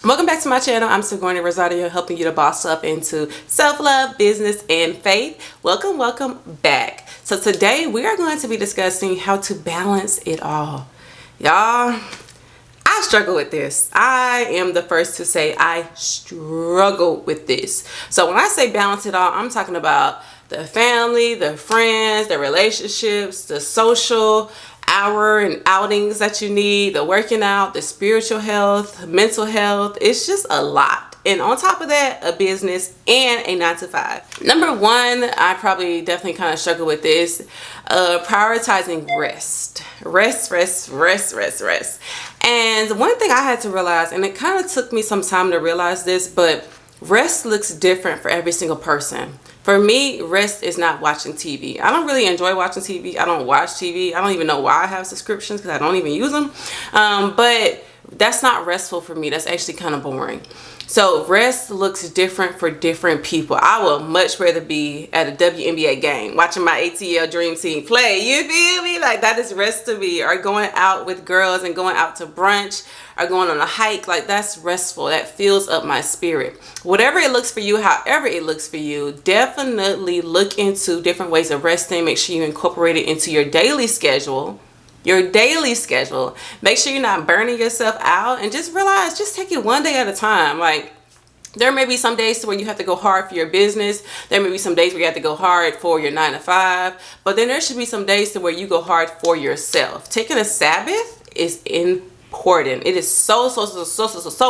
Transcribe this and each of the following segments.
Welcome back to my channel. I'm Sigourney Rosario, helping you to boss up into self-love, business, and faith. Welcome back. So today we are going to be discussing how to balance it all. Y'all, I struggle with this. I am the first to say I struggle with this. So when I say balance it all, I'm talking about the family, the friends, the relationships, the social hour and outings that you need, the working out, the spiritual health, mental health. It's just a lot. And on top of that, a business and a 9-to-5. Number one, I probably definitely kind of struggle with this. Prioritizing rest. Rest. And one thing I had to realize, and it kind of took me some time to realize this, but rest looks different for every single person. For me, rest is not watching TV. I don't really enjoy watching TV. I don't watch TV. I don't even know why I have subscriptions because I don't even use them. But that's not restful for me. That's actually kind of boring. So rest looks different for different people. I will much rather be at a WNBA game, watching my ATL Dream Team play. You feel me? Like, that is rest to me. Or going out with girls and going out to brunch or going on a hike. Like, that's restful. That fills up my spirit. Whatever it looks for you, however it looks for you, definitely look into different ways of resting. Make sure you incorporate it into your daily schedule. Make sure you're not burning yourself out, and just realize, just take it one day at a time. Like, there may be some days where you have to go hard for your business. There may be some days where you have to go hard for your 9-to-5, but then there should be some days where you go hard for yourself. Taking a Sabbath is important. It is so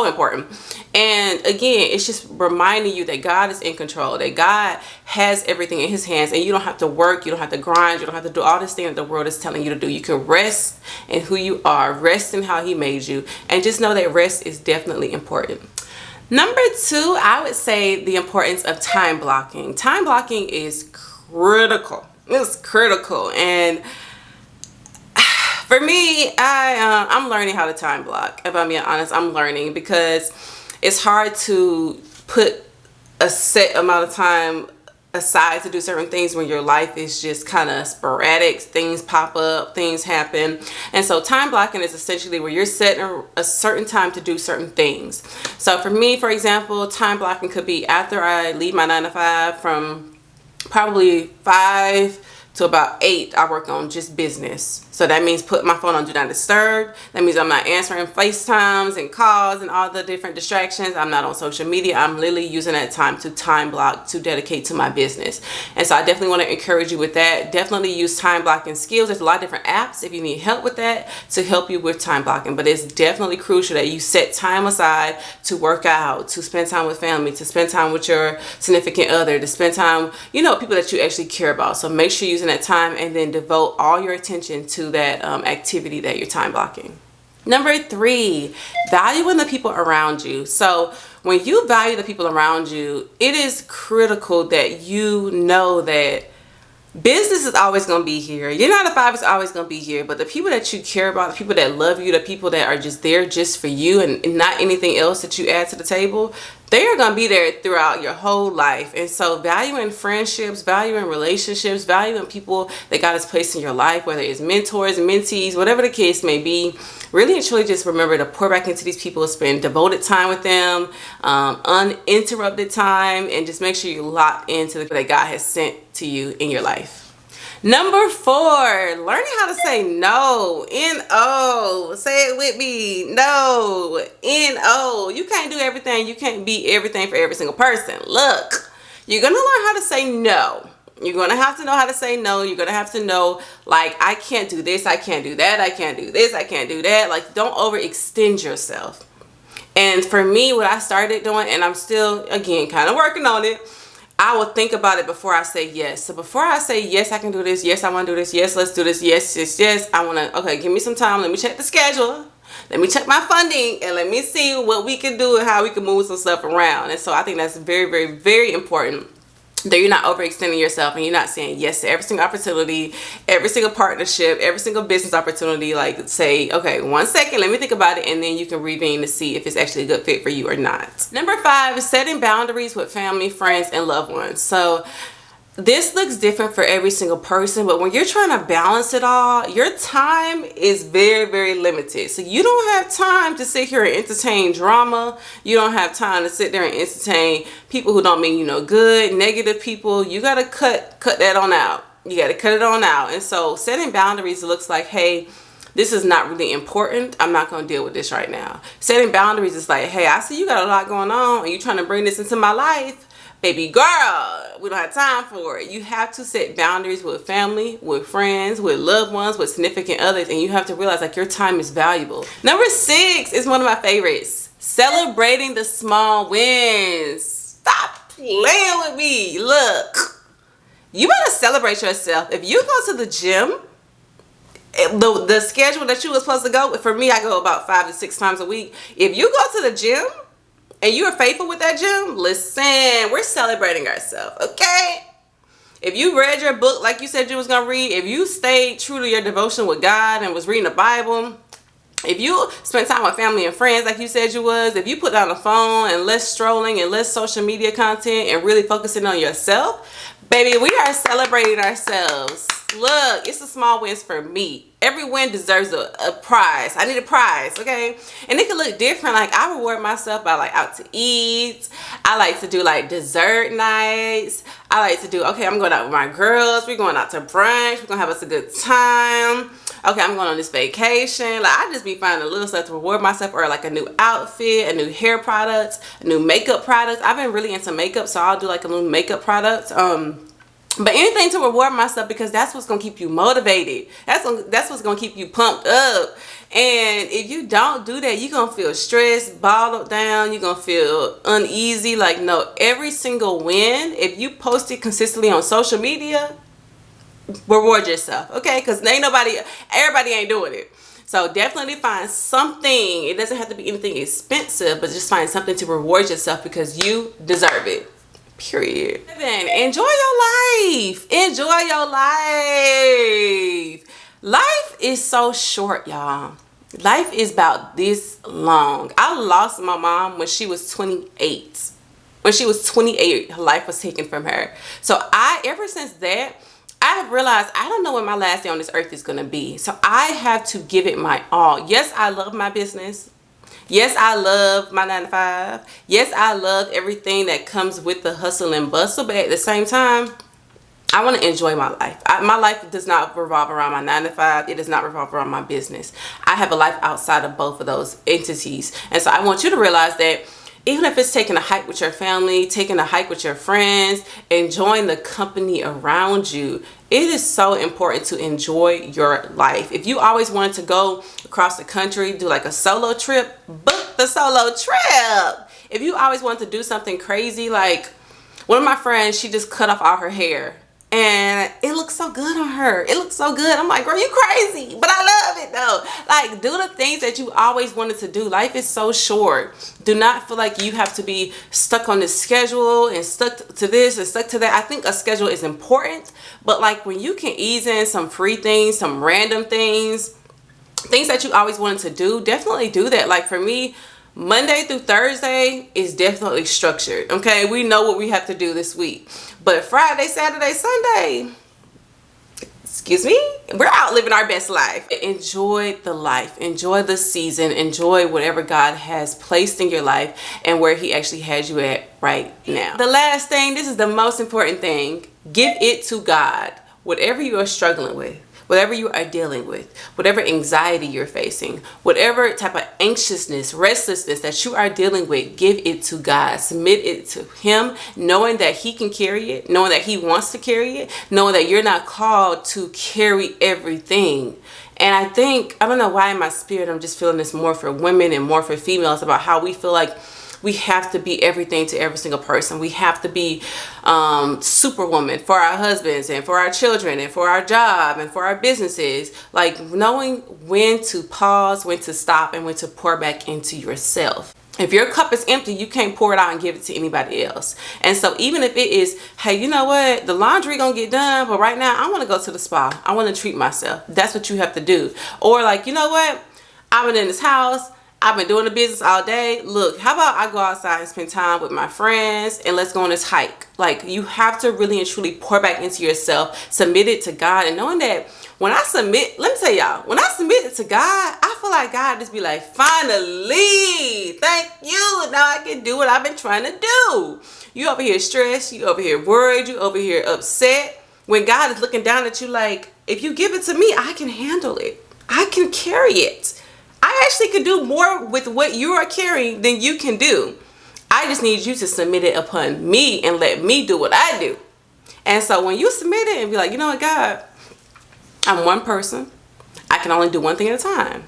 important. And again, it's just reminding you that God is in control, that God has everything in his hands, and you don't have to work, you don't have to grind, you don't have to do all this thing that the world is telling you to do. You can rest in who you are, rest in how he made you, and just know that rest is definitely important. Number two, I would say the importance of time blocking. Time blocking is critical. It's critical. And for me, I'm learning how to time block. If I'm being honest, I'm learning, because it's hard to put a set amount of time aside to do certain things when your life is just kind of sporadic. Things pop up, things happen. And so time blocking is essentially where you're setting a certain time to do certain things. So for me, for example, time blocking could be after I leave my 9-to-5, from probably 5 to about 8, I work on just business. So that means put my phone on do not disturb. That means I'm not answering FaceTimes and calls and all the different distractions. I'm not on social media. I'm literally using that time to time block, to dedicate to my business. And so I definitely want to encourage you with that. Definitely use time blocking skills. There's a lot of different apps if you need help with that, to help you with time blocking. But it's definitely crucial that you set time aside to work out, to spend time with family, to spend time with your significant other, to spend time, people that you actually care about. So make sure you're using that time, and then devote all your attention to that activity that you're time blocking. Number three, valuing the people around you. So when you value the people around you, it is critical that you know that business is always going to be here. Your 9-to-5 is always going to be here. But the people that you care about, the people that love you, the people that are just there just for you and not anything else that you add to the table, they are going to be there throughout your whole life. And so valuing friendships, valuing relationships, valuing people that God has placed in your life, whether it's mentors, mentees, whatever the case may be, really and truly just remember to pour back into these people, spend devoted time with them, uninterrupted time, and just make sure you lock into the people that God has sent to you in your life. Number four, learning how to say no. N-O. Say it with me. No. N-O. You can't do everything. You can't be everything for every single person. Look, you're going to learn how to say no. You're going to have to know how to say no. You're going to have to know, like, I can't do this. I can't do that. I can't do this. I can't do that. Like, don't overextend yourself. And for me, what I started doing, and I'm still, again, kind of working on it, I will think about it before I say yes. So before I say yes, I can do this. Yes, I want to do this. Yes, let's do this. Yes. I want to, okay, give me some time. Let me check the schedule. Let me check my funding, and let me see what we can do and how we can move some stuff around. And so I think that's very, very, very important, that you're not overextending yourself and you're not saying yes to every single opportunity, every single partnership, every single business opportunity. Like, say, okay, 1 second, let me think about it, and then you can reconvene to see if it's actually a good fit for you or not. Number five is setting boundaries with family, friends, and loved ones. So this looks different for every single person, but when you're trying to balance it all, your time is very, very limited. So you don't have time to sit here and entertain drama. You don't have time to sit there and entertain people who don't mean you no good, negative people. You got to cut that on out. You got to cut it on out. And so setting boundaries looks like, hey, this is not really important. I'm not going to deal with this right now. Setting boundaries is like, hey, I see you got a lot going on and you're trying to bring this into my life. Baby girl, we don't have time for it. You have to set boundaries with family, with friends, with loved ones, with significant others, and you have to realize like your time is valuable. Number 6 is one of my favorites. Celebrating the small wins. Stop playing with me. Look, you better celebrate yourself. If you go to the gym, the schedule that you were supposed to go, for me, I go about 5 to 6 times a week. If you go to the gym, and you are faithful with that gym, listen, we're celebrating ourselves, okay? If you read your book like you said you was going to read, if you stayed true to your devotion with God and was reading the Bible, if you spent time with family and friends like you said you was, if you put down the phone and less strolling and less social media content and really focusing on yourself, baby, we are celebrating ourselves. Look, it's the small wins for me. Every win deserves a prize. I need a prize, okay? And it can look different. Like, I reward myself by like out to eat. I like to do like dessert nights. I like to do, okay, I'm going out with my girls. We're going out to brunch. We're going to have us a good time. Okay, I'm going on this vacation. Like, I just be finding little stuff to reward myself, or like a new outfit, a new hair product, a new makeup product. I've been really into makeup, so I'll do like a new makeup product. But anything to reward myself, because that's what's going to keep you motivated. That's what's going to keep you pumped up. And if you don't do that, you're going to feel stressed, bottled down. You're going to feel uneasy. Like, no, every single win, if you post it consistently on social media, reward yourself, okay? Because everybody ain't doing it. So definitely find something. It doesn't have to be anything expensive, but just find something to reward yourself, because you deserve it. Period. Enjoy your life. Enjoy your life. Life is so short, y'all. Life is about this long. I lost my mom when she was 28. When she was 28, her life was taken from her. So ever since that, I have realized I don't know when my last day on this earth is going to be. So I have to give it my all. Yes, I love my business. Yes, I love my 9 to 5. Yes, I love everything that comes with the hustle and bustle. But at the same time, I want to enjoy my life. My life does not revolve around my 9 to 5. It does not revolve around my business. I have a life outside of both of those entities. And so I want you to realize that even if it's taking a hike with your family, taking a hike with your friends, enjoying the company around you, it is so important to enjoy your life. If you always wanted to go across the country, do like a solo trip, book the solo trip. If you always wanted to do something crazy, like one of my friends, she just cut off all her hair. And it looks so good on her. It looks so good. I'm like, girl, you crazy. But I love it though. Like, do the things that you always wanted to do. Life is so short. Do not feel like you have to be stuck on this schedule and stuck to this and stuck to that. I think a schedule is important. But like when you can ease in some free things, some random things that you always wanted to do, definitely do that. Like for me, Monday through Thursday is definitely structured. Okay, we know what we have to do this week. But Friday, Saturday, Sunday, excuse me, we're out living our best life. Enjoy the life. Enjoy the season. Enjoy whatever God has placed in your life and where he actually has you at right now. The last thing, this is the most important thing. Give it to God. Whatever you are struggling with, whatever you are dealing with, whatever anxiety you're facing, whatever type of anxiousness, restlessness that you are dealing with, give it to God. Submit it to him, knowing that he can carry it, knowing that he wants to carry it, knowing that you're not called to carry everything. And I don't know why in my spirit, I'm just feeling this more for women and more for females, about how we feel like we have to be everything to every single person. We have to be superwoman for our husbands and for our children and for our job and for our businesses. Like knowing when to pause, when to stop, and when to pour back into yourself. If your cup is empty, you can't pour it out and give it to anybody else. And so even if it is, hey, you know what? The laundry gonna get done, but right now I want to go to the spa. I want to treat myself. That's what you have to do. Or like, you know what? I've been in this house I've been doing the business all day. Look, how about I go outside and spend time with my friends and let's go on this hike. Like, you have to really and truly pour back into yourself, submit it to God, and knowing that when I submit, let me tell y'all, when I submit it to God, I feel like God just be like, finally, thank you. Now I can do what I've been trying to do. You over here stressed, you over here worried, you over here upset. When God is looking down at you like, if you give it to me, I can handle it. I can carry it. I actually can do more with what you are carrying than you can do. I just need you to submit it upon me and let me do what I do. And so when you submit it and be like, you know what, God, I'm one person. I can only do one thing at a time.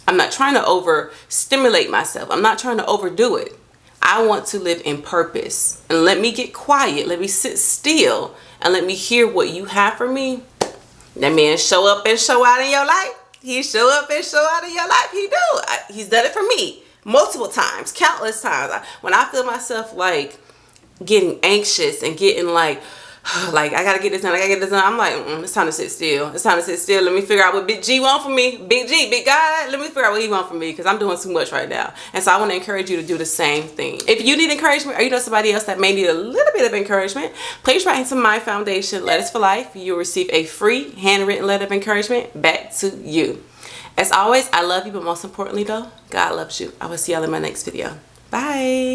I'm not trying to overstimulate myself. I'm not trying to overdo it. I want to live in purpose. And let me get quiet. Let me sit still and let me hear what you have for me. That man show up and show out in your life. He show up and show out in your life. He do. He's done it for me multiple times, countless times. When I feel myself like getting anxious and getting like I gotta get this done, I gotta get this done, I'm like, it's time to sit still. It's time to sit still. Let me figure out what Big G want from me. Big G, Big God, let me figure out what he want from me, because I'm doing too much right now. And so I want to encourage you to do the same thing. If you need encouragement, or you know somebody else that may need a little bit of encouragement, please write into my foundation, Letters for Life. You'll receive a free handwritten letter of encouragement back to you. As always, I love you, but most importantly though, God loves you. I will see y'all in my next video. Bye.